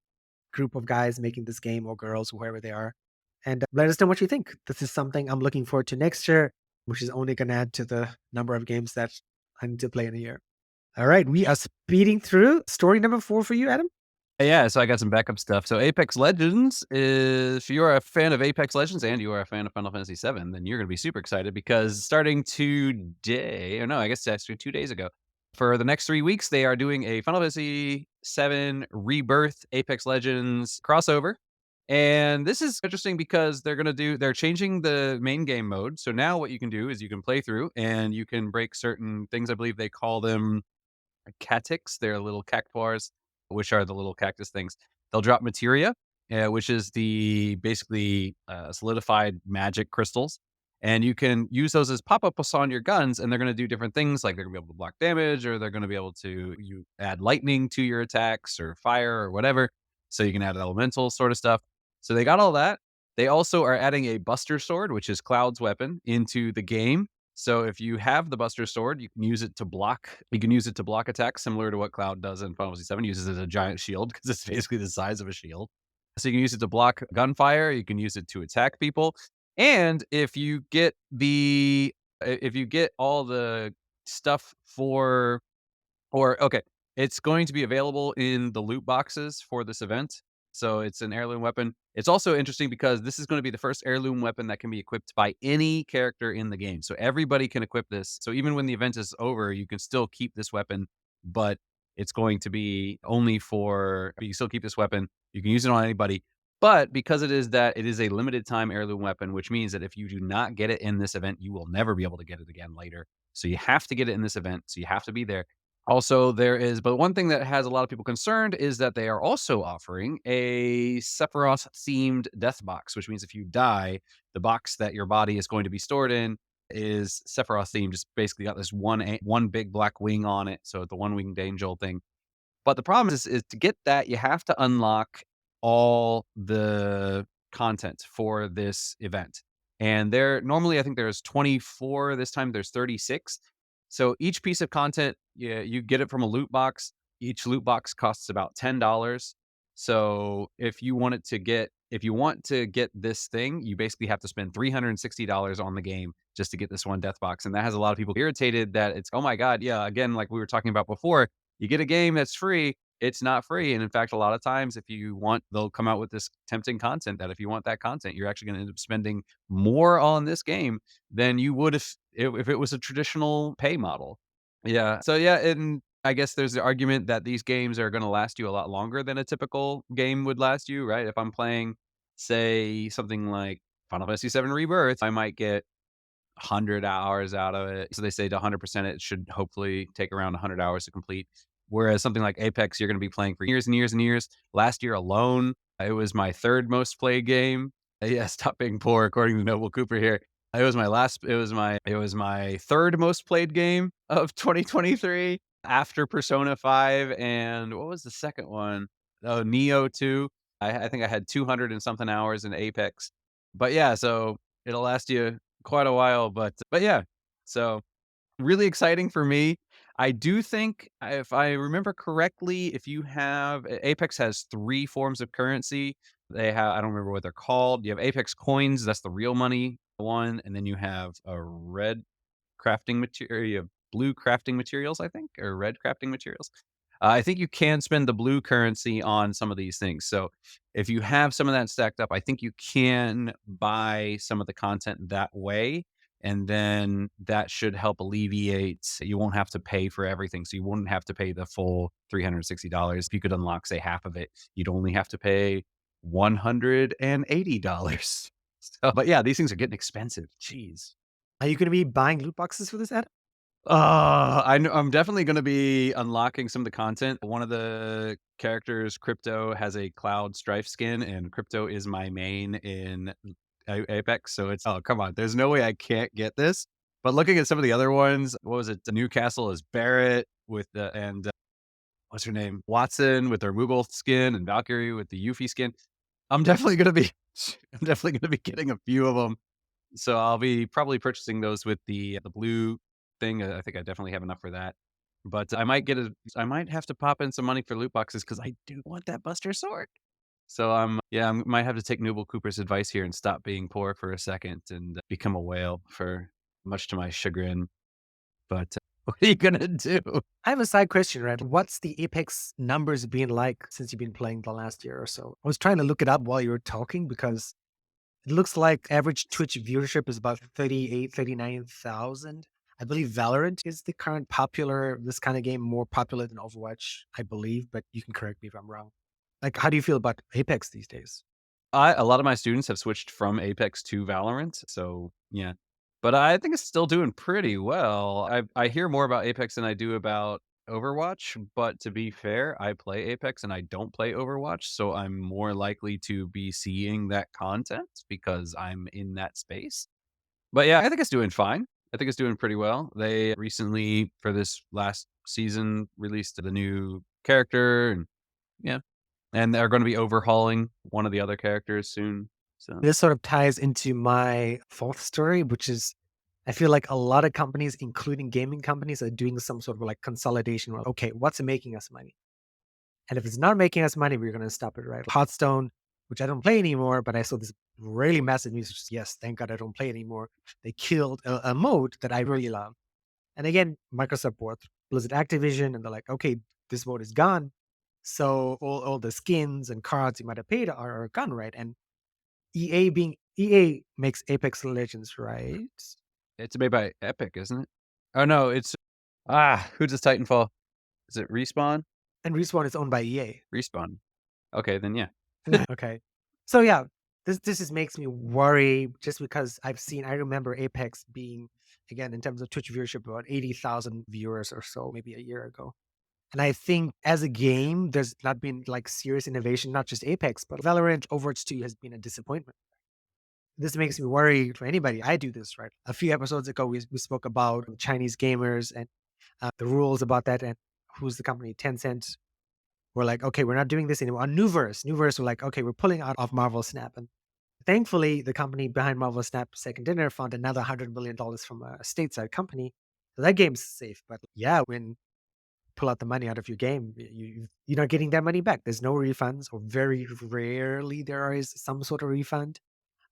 group of guys making this game or girls, whoever they are. And let us know what you think. This is something I'm looking forward to next year, which is only going to add to the number of games that I need to play in a year. All right, we are speeding through story number 4 for you, Adam. Yeah, so I got some backup stuff. So Apex Legends is if you are a fan of Apex Legends and you are a fan of Final Fantasy VII, then you're gonna be super excited because starting today, or no, I guess actually 2 days ago, for the next 3 weeks, they are doing a Final Fantasy VII Rebirth Apex Legends crossover. And this is interesting because they're changing the main game mode. So now what you can do is you can play through and you can break certain things. I believe they call them Catix. They're little cactuars, which are the little cactus things. They'll drop materia, which is the basically solidified magic crystals. And you can use those as pop ups on your guns, and they're going to do different things. Like they're going to be able to block damage, or they're going to be able to you add lightning to your attacks, or fire, or whatever. So you can add elemental sort of stuff. So they got all that. They also are adding a Buster Sword, which is Cloud's weapon, into the game. So if you have the Buster Sword, you can use it to block. You can use it to block attacks, similar to what Cloud does in Final Fantasy VII. Uses it as a giant shield because it's basically the size of a shield. So you can use it to block gunfire. You can use it to attack people. And if you get all the stuff it's going to be available in the loot boxes for this event. So it's an heirloom weapon. It's also interesting because this is gonna be the first heirloom weapon that can be equipped by any character in the game. So everybody can equip this. So even when the event is over, you can still keep this weapon, but it's going to be only for you can still keep this weapon. You can use it on anybody. But because it is a limited time heirloom weapon, which means that if you do not get it in this event, you will never be able to get it again later. So you have to get it in this event. So you have to be there. Also, but one thing that has a lot of people concerned is that they are also offering a Sephiroth themed death box, which means if you die, the box that your body is going to be stored in is Sephiroth themed. Just basically got this one big black wing on it, so the one winged angel thing. But the problem is to get that, you have to unlock all the content for this event. And normally I think there's 24, this time there's 36. So each piece of content, yeah, you get it from a loot box. Each loot box costs about $10. So if you want to get this thing, you basically have to spend $360 on the game just to get this one death box. And that has a lot of people irritated that it's, oh my God, yeah, again, like we were talking about before, you get a game that's free, it's not free. And in fact, a lot of times if you want, they'll come out with this tempting content that if you want that content, you're actually going to end up spending more on this game than you would if it was a traditional pay model. Yeah. So yeah, and I guess there's the argument that these games are going to last you a lot longer than a typical game would last you, right? If I'm playing, say, something like Final Fantasy VII Rebirth, I might get 100 hours out of it. So they say to 100%, it should hopefully take around 100 hours to complete. Whereas something like Apex, you're going to be playing for years and years and years. Last year alone, it was my third most played game. Yeah, stop being poor, according to Noble Cooper here. It was my third most played game of 2023 after Persona 5 and what was the second one? Oh, Neo 2. I think I had 200 and something hours in Apex. But yeah, so it'll last you quite a while, but yeah. So, really exciting for me. I do think if I remember correctly, if you have Apex has 3 forms of currency. I don't remember what they're called. You have Apex coins, that's the real money one, and then you have a red crafting material. You have blue crafting materials, I think, or red crafting materials. I think you can spend the blue currency on some of these things. So if you have some of that stacked up, I think you can buy some of the content that way. And then that should help alleviate, you won't have to pay for everything. So you wouldn't have to pay the full $360. If you could unlock, say, half of it, you'd only have to pay $180. So, but yeah, these things are getting expensive. Jeez. Are you going to be buying loot boxes for this, Adam? I'm definitely gonna be unlocking some of the content. One of the characters, Crypto, has a Cloud Strife skin, and Crypto is my main in Apex, so it's oh, come on, there's no way I can't get this. But looking at some of the other ones, what was it? Newcastle is Barrett with what's her name? Watson with her Moogle skin, and Valkyrie with the Yuffie skin. I'm definitely gonna be I'm definitely gonna be getting a few of them. So I'll be probably purchasing those with the blue thing. I think I definitely have enough for that. But I might have to pop in some money for loot boxes because I do want that Buster Sword. So I might have to take Noble Cooper's advice here and stop being poor for a second and become a whale for much to my chagrin. But what are you gonna do? I have a side question, right? What's the Apex numbers been like since you've been playing the last year or so? I was trying to look it up while you were talking because it looks like average Twitch viewership is about 38, 39,000. I believe Valorant is the current this kind of game, more popular than Overwatch, I believe, but you can correct me if I'm wrong. Like, how do you feel about Apex these days? A lot of my students have switched from Apex to Valorant, so yeah. But I think it's still doing pretty well. I hear more about Apex than I do about Overwatch, but to be fair, I play Apex and I don't play Overwatch, so I'm more likely to be seeing that content because I'm in that space. But yeah, I think it's doing fine. I think it's doing pretty well. They recently, for this last season, released the new character and yeah, and they're gonna be overhauling one of the other characters soon, so This sort of ties into my fourth story, which is I feel like a lot of companies, including gaming companies, are doing some sort of like consolidation. Where, okay, what's making us money? And if it's not making us money, we're going to stop it, right? Hearthstone, which I don't play anymore, but I saw this really massive news. Which is, yes, thank God I don't play anymore. They killed a mode that I really love. And again, Microsoft bought Blizzard Activision, and they're like, okay, this mode is gone. So all the skins and cards you might have paid are gone, right? And EA makes Apex Legends, right? It's made by Epic, isn't it? Oh, no, it's who does Titanfall? Is it Respawn? And Respawn is owned by EA. Respawn. Okay, then yeah. Okay. So yeah, this just makes me worry just because I remember Apex being, again, in terms of Twitch viewership, about 80,000 viewers or so, maybe a year ago. And I think as a game, there's not been like serious innovation, not just Apex, but Valorant Overwatch 2 has been a disappointment. This makes me worry for anybody. I do this, right? A few episodes ago, we spoke about Chinese gamers and the rules about that. And who's the company? Tencent. We're like, okay, we're not doing this anymore. On Nuverse were like, okay, we're pulling out of Marvel Snap. And thankfully, the company behind Marvel Snap, Second Dinner, found another $100 million from a stateside company. So that game's safe. But yeah, when pull out the money out of your game, you're not getting that money back. There's no refunds, or very rarely there is some sort of refund.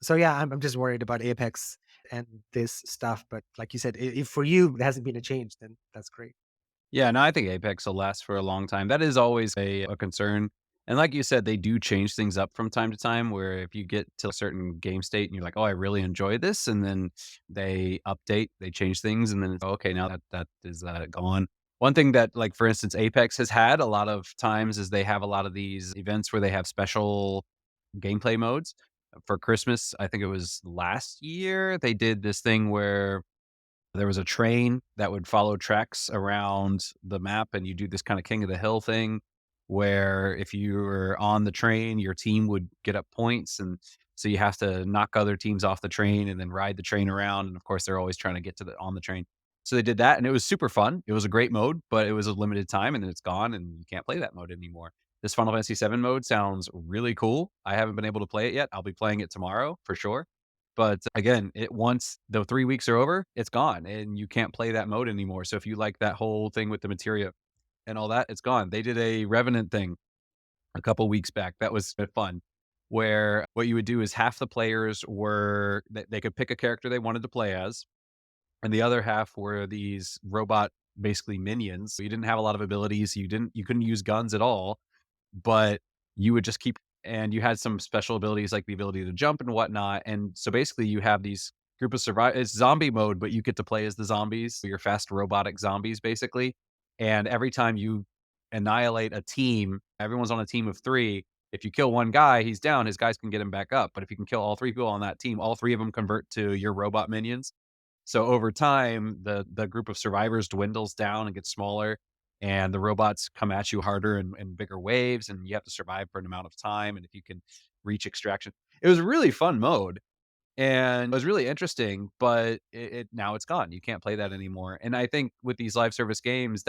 So yeah, I'm just worried about Apex and this stuff. But like you said, if for you there hasn't been a change, then that's great. Yeah, no, I think Apex will last for a long time. That is always a concern. And like you said, they do change things up from time to time where if you get to a certain game state and you're like, oh, I really enjoy this. And then they update, they change things. And then, it's, okay, now that is gone. One thing that, like, for instance, Apex has had a lot of times is they have a lot of these events where they have special gameplay modes. For Christmas, I think it was last year, they did this thing where there was a train that would follow tracks around the map, and you do this kinda king of the hill thing, where if you were on the train, your team would get up points, and so you have to knock other teams off the train and then ride the train around, and of course, they're always trying to get to the on the train. So they did that, and it was super fun. It was a great mode, but it was a limited time, and then it's gone, and you can't play that mode anymore. This Final Fantasy VII mode sounds really cool. I haven't been able to play it yet. I'll be playing it tomorrow for sure. But again, it once the 3 weeks are over, it's gone, and you can't play that mode anymore. So if you like that whole thing with the materia and all that, it's gone. They did a Revenant thing a couple weeks back that was fun, where what you would do is half the players were they could pick a character they wanted to play as, and the other half were these robot, basically minions. So you didn't have a lot of abilities, you couldn't use guns at all, but you would just keep and you had some special abilities like the ability to jump and whatnot. And so basically you have these group of survive it's zombie mode, but you get to play as the zombies. So you're fast robotic zombies basically. And every time you annihilate a team, everyone's on a team of 3. If you kill one guy, he's down, his guys can get him back up. But if you can kill all 3 people on that team, all 3 of them convert to your robot minions. So over time, the group of survivors dwindles down and gets smaller, and the robots come at you harder and bigger waves, and you have to survive for an amount of time. And if you can reach extraction, it was a really fun mode and it was really interesting. But it now it's gone. You can't play that anymore. And I think with these live service games,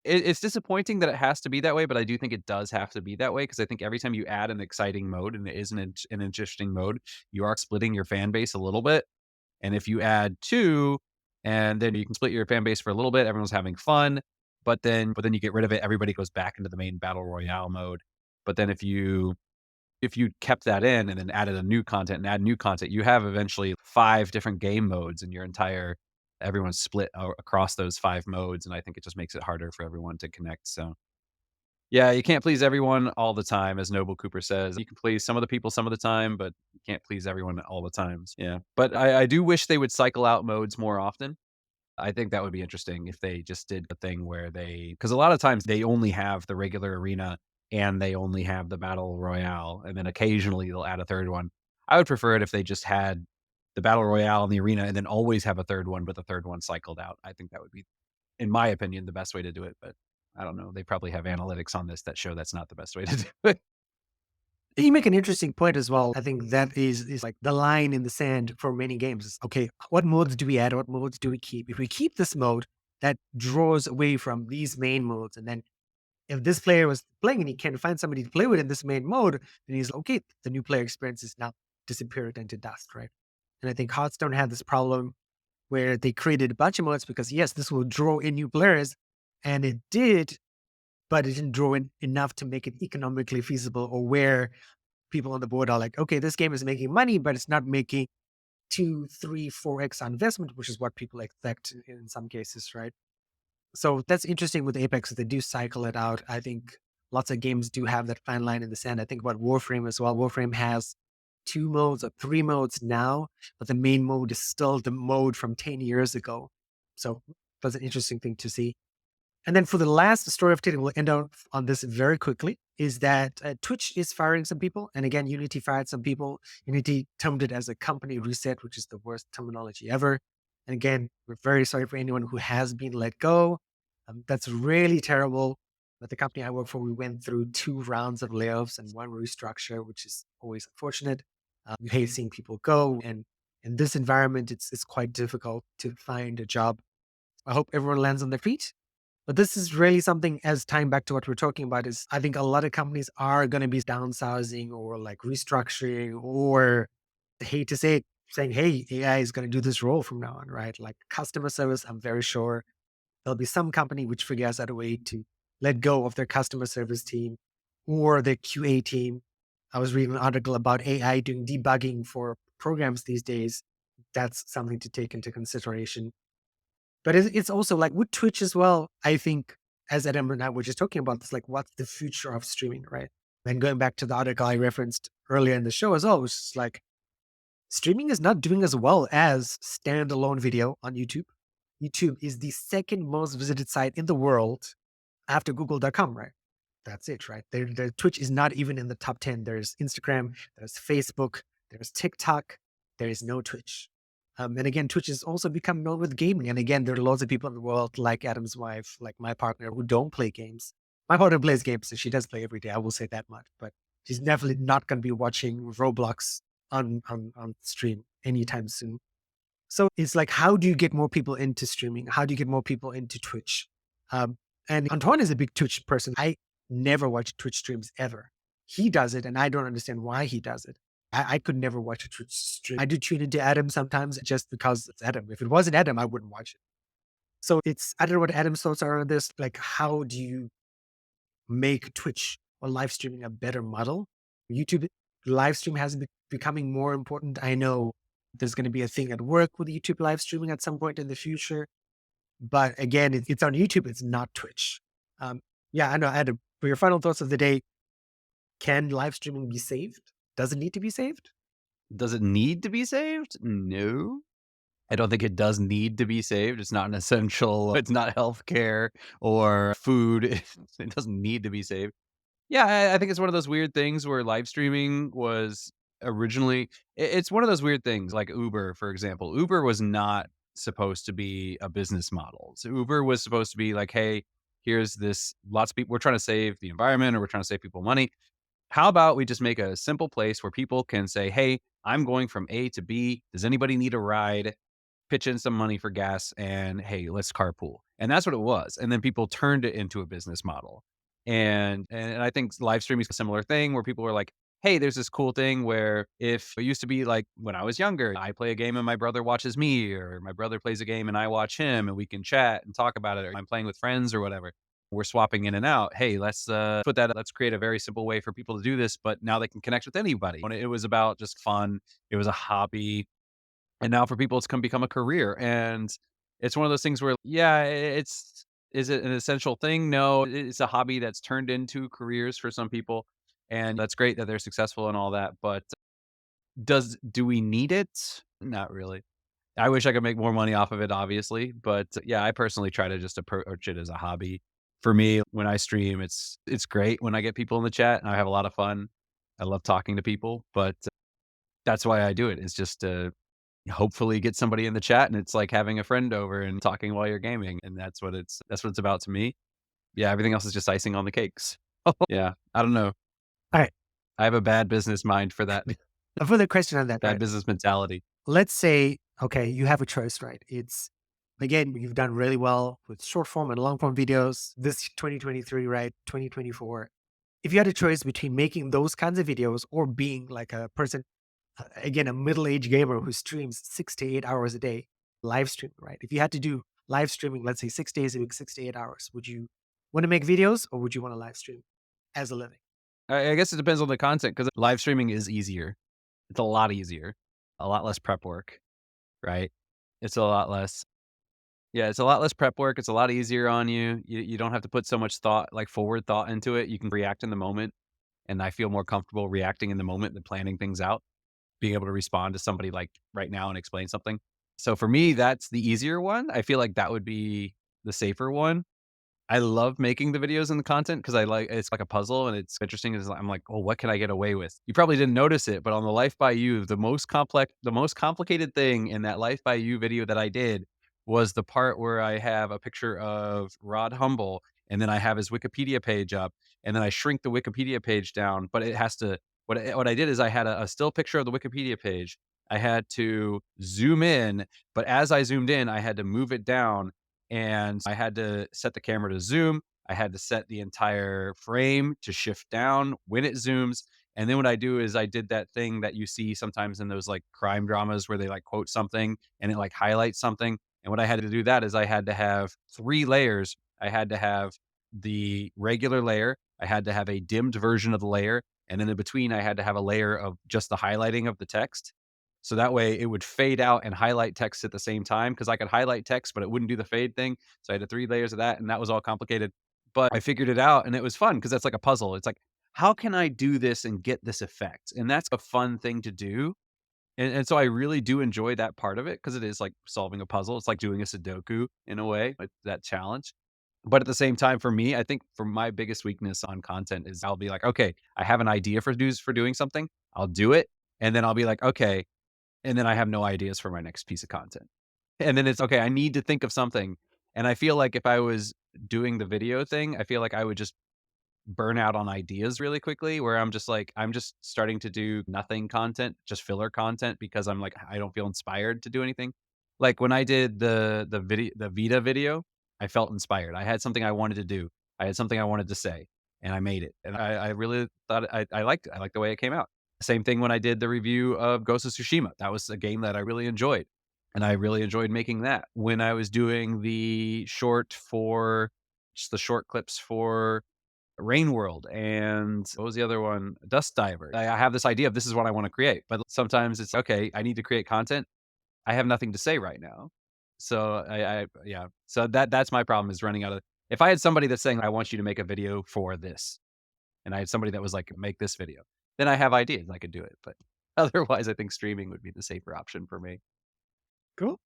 it's disappointing that it has to be that way. But I do think it does have to be that way because I think every time you add an exciting mode and it is an interesting mode, you are splitting your fan base a little bit. And if you add 2, and then you can split your fan base for a little bit, everyone's having fun, but then you get rid of it, everybody goes back into the main battle royale mode. But then if you kept that in and then added a new content and add new content, you have eventually 5 different game modes and your entire everyone's split across those 5 modes, and I think it just makes it harder for everyone to connect. So yeah, you can't please everyone all the time, as Noble Cooper says. You can please some of the people some of the time, but you can't please everyone all the times. Yeah. But I do wish they would cycle out modes more often. I think that would be interesting if they just did a thing where because a lot of times they only have the regular arena and they only have the battle royale, and then occasionally they'll add a third one. I would prefer it if they just had the battle royale and the arena and then always have a third one, but the third one cycled out. I think that would be, in my opinion, the best way to do it. But I don't know. They probably have analytics on this that show that's not the best way to do it. You make an interesting point as well. I think that is like the line in the sand for many games. Is, okay, what modes do we add? What modes do we keep? If we keep this mode, that draws away from these main modes. And then if this player was playing and he can't find somebody to play with in this main mode, then he's okay. The new player experience is now disappeared into dust, right? And I think Hearthstone had this problem where they created a bunch of modes because yes, this will draw in new players, and it did, but it didn't draw in enough to make it economically feasible, or where people on the board are like, okay, this game is making money, but it's not making 2, 3, 4x on investment, which is what people expect in some cases, right? So that's interesting with Apex. They do cycle it out. I think lots of games do have that fine line in the sand. I think about Warframe as well. Warframe has 2 modes or 3 modes now, but the main mode is still the mode from 10 years ago. So that's an interesting thing to see. And then for the last story of today, we'll end on this very quickly, is that Twitch is firing some people. And again, Unity fired some people. Unity termed it as a company reset, which is the worst terminology ever. And again, we're very sorry for anyone who has been let go. That's really terrible. But the company I work for, we went through 2 rounds of layoffs and 1 restructure, which is always unfortunate. We hate seeing people go. And in this environment, it's quite difficult to find a job. I hope everyone lands on their feet. But this is really something, as tying back to what we're talking about, is I think a lot of companies are going to be downsizing or like restructuring, or I hate to say it, saying, hey, AI is going to do this role from now on, right? Like customer service, I'm very sure there'll be some company which figures out a way to let go of their customer service team or their QA team. I was reading an article about AI doing debugging for programs these days. That's something to take into consideration. But it's also like with Twitch as well, I think, as Adam and I were just talking about this, like what's the future of streaming, right? And going back to the article I referenced earlier in the show as well, which is like streaming is not doing as well as standalone video on YouTube. YouTube is the second most visited site in the world after google.com, right? That's it, right? The Twitch is not even in the top 10. There's Instagram, there's Facebook, there's TikTok, there is no Twitch. And again, Twitch has also become known with gaming. And again, there are lots of people in the world, like Adam's wife, like my partner, who don't play games. My partner plays games, so she does play every day. I will say that much. But she's definitely not going to be watching Roblox on stream anytime soon. So it's like, how do you get more people into streaming? How do you get more people into Twitch? Um, and Antoine is a big Twitch person. I never watch Twitch streams ever. He does it, and I don't understand why he does it. I could never watch a Twitch stream. I do tune into Adam sometimes just because it's Adam. If it wasn't Adam, I wouldn't watch it. So I don't know what Adam's thoughts are on this. Like, how do you make Twitch or live streaming a better model? YouTube live stream has been becoming more important. I know there's going to be a thing at work with YouTube live streaming at some point in the future. But again, it's on YouTube. It's not Twitch. Yeah, I know. Adam, for your final thoughts of the day, can live streaming be saved? Does it need to be saved? Does it need to be saved? No. I don't think it does need to be saved. It's not an essential. It's not healthcare or food. It doesn't need to be saved. Yeah, I think it's one of those weird things where live streaming was originally it's one of those weird things like Uber, for example. Uber was not supposed to be a business model. So Uber was supposed to be like, hey, here's this lots of people, we're trying to save the environment or we're trying to save people money. How about we just make a simple place where people can say, hey, I'm going from A to B. Does anybody need a ride? Pitch in some money for gas and hey, let's carpool. And that's what it was. And then people turned it into a business model. And I think live streaming is a similar thing where people were like, hey, there's this cool thing where if it used to be like when I was younger, I play a game and my brother watches me, or my brother plays a game and I watch him and we can chat and talk about it, or I'm playing with friends or whatever. We're swapping in and out. Hey, let's create a very simple way for people to do this, but now they can connect with anybody. When it was about just fun, it was a hobby, and now for people, it's become a career. And it's one of those things where, yeah, is it an essential thing? No, it's a hobby that's turned into careers for some people. And that's great that they're successful and all that. But do we need it? Not really. I wish I could make more money off of it, obviously. But yeah, I personally try to just approach it as a hobby. For me, when I stream, it's great when I get people in the chat and I have a lot of fun. I love talking to people, but that's why I do it. It's just to hopefully get somebody in the chat, and it's like having a friend over and talking while you're gaming, and that's what it's about to me. Yeah, everything else is just icing on the cakes. Yeah, I don't know. All right. I have a bad business mind for that. A further question on that, Bad right? business mentality. Let's say, okay, you have a choice, right? It's, again, you've done really well with short form and long form videos this 2023, right? 2024. If you had a choice between making those kinds of videos or being like a person, again, a middle-aged gamer who streams 6 to 8 hours a day, live stream, right? If you had to do live streaming, let's say 6 days a week, 6 to 8 hours, would you want to make videos or would you want to live stream as a living? I guess it depends on the content because live streaming is easier. It's a lot easier, a lot less prep work, right? It's a lot less. Yeah, it's a lot less prep work, it's a lot easier on you. You don't have to put so much thought, like, forward thought into it. You can react in the moment, and I feel more comfortable reacting in the moment than planning things out, being able to respond to somebody, like, right now and explain something. So for me, that's the easier one. I feel like that would be the safer one. I love making the videos and the content because I like it's like a puzzle and it's interesting. Is I'm like, "Oh, what can I get away with?" You probably didn't notice it, but on the Life by You, the most complicated thing in that Life by You video that I did was the part where I have a picture of Rod Humble, and then I have his Wikipedia page up, and then I shrink the Wikipedia page down, but it has to what I did is I had a still picture of the Wikipedia page. I had to zoom in, but as I zoomed in, I had to move it down and I had to set the camera to zoom. I had to set the entire frame to shift down when it zooms. And then what I do is I did that thing that you see sometimes in those like crime dramas where they like quote something and it like highlights something. And what I had to do that is I had to have 3 layers. I had to have the regular layer. I had to have a dimmed version of the layer. And then in between, I had to have a layer of just the highlighting of the text. So that way it would fade out and highlight text at the same time because I could highlight text, but it wouldn't do the fade thing. So I had 3 layers of that, and that was all complicated. But I figured it out, and it was fun because that's like a puzzle. It's like, how can I do this and get this effect? And that's a fun thing to do. And so I really do enjoy that part of it because it is like solving a puzzle. It's like doing a Sudoku in a way, like that challenge. But at the same time, for me, I think for my biggest weakness on content is I'll be like, okay, I have an idea for doing something. I'll do it. And then I'll be like, okay, and then I have no ideas for my next piece of content. And then it's, okay, I need to think of something. And I feel like if I was doing the video thing, I feel like I would just burn out on ideas really quickly where I'm just like, I'm just starting to do nothing content, just filler content because I'm like, I don't feel inspired to do anything. Like when I did the Vita video, I felt inspired. I had something I wanted to do. I had something I wanted to say and I made it. And I really thought I liked it. I liked the way it came out. Same thing when I did the review of Ghost of Tsushima. That was a game that I really enjoyed. And I really enjoyed making that. When I was doing the short for just the short clips for Rain World and what was the other one? Dust Diver. I have this idea of this is what I want to create, but sometimes it's okay. I need to create content. I have nothing to say right now, so yeah. So that's my problem is running out of. If I had somebody that's saying I want you to make a video for this, and I had somebody that was like make this video, then I have ideas. I could do it, but otherwise, I think streaming would be the safer option for me. Cool.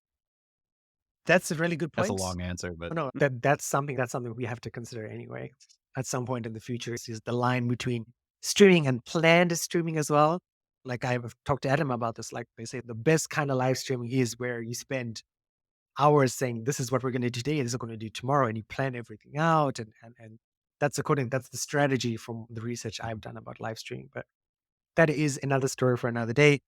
That's a really good That's a point. long answer, but Oh, no, that's something we have to consider anyway. At some point in the future, is the line between streaming and planned streaming as well. Like I've talked to Adam about this. Like they say, the best kind of live streaming is where you spend hours saying, "This is what we're going to do today. This is what we're going to do tomorrow," and you plan everything out. And that's the strategy from the research I've done about live streaming. But that is another story for another day.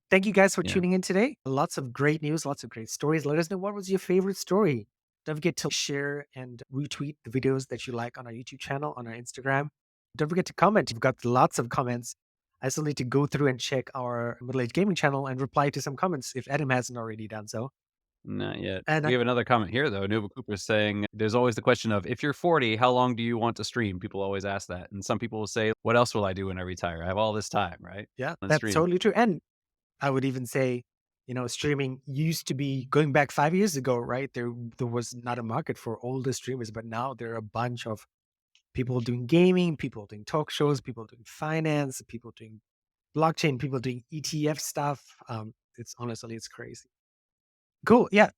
Thank you guys for yeah. tuning in today. Lots of great news, lots of great stories. Let us know what was your favorite story. Don't forget to share and retweet the videos that you like on our YouTube channel, on our Instagram. Don't forget to comment. We've got lots of comments. I still need to go through and check our Middle Age Gaming channel and reply to some comments if Adam hasn't already done so. Not yet. And We have another comment here, though. Nova Cooper is saying, there's always the question of, if you're 40, how long do you want to stream? People always ask that. And some people will say, what else will I do when I retire? I have all this time, right? yeah, On that's stream. totally true. And I would even say, streaming used to be going back 5 years ago, right? There was not a market for older streamers, but now there are a bunch of people doing gaming, people doing talk shows, people doing finance, people doing blockchain, people doing ETF stuff. It's crazy. Cool. Yeah.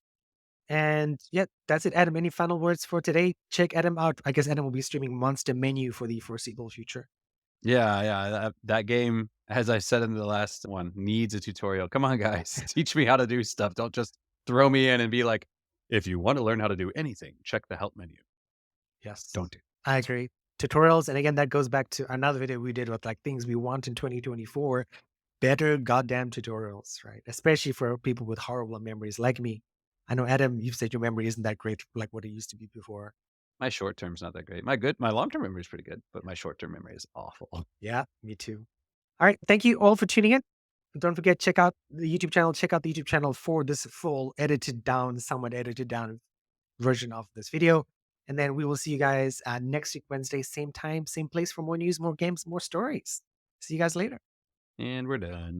And yeah, that's it. Adam, any final words for today? Check Adam out. I guess Adam will be streaming Monster Menu for the foreseeable future. Yeah, yeah. That game, as I said in the last one, needs a tutorial. Come on, guys. Teach me how to do stuff. Don't just throw me in and be like, if you want to learn how to do anything, check the help menu. Yes, Don't do. I agree. Tutorials. And again, that goes back to another video we did with like things we want in 2024. Better goddamn tutorials, right? Especially for people with horrible memories like me. I know, Adam, you've said your memory isn't that great like what it used to be before. My short term's not that great. My long term memory is pretty good, but my short term memory is awful. Yeah, me too. All right. Thank you all for tuning in. Don't forget, check out the YouTube channel. Check out the YouTube channel for this full somewhat edited down version of this video. And then we will see you guys next week, Wednesday, same time, same place for more news, more games, more stories. See you guys later. And we're done.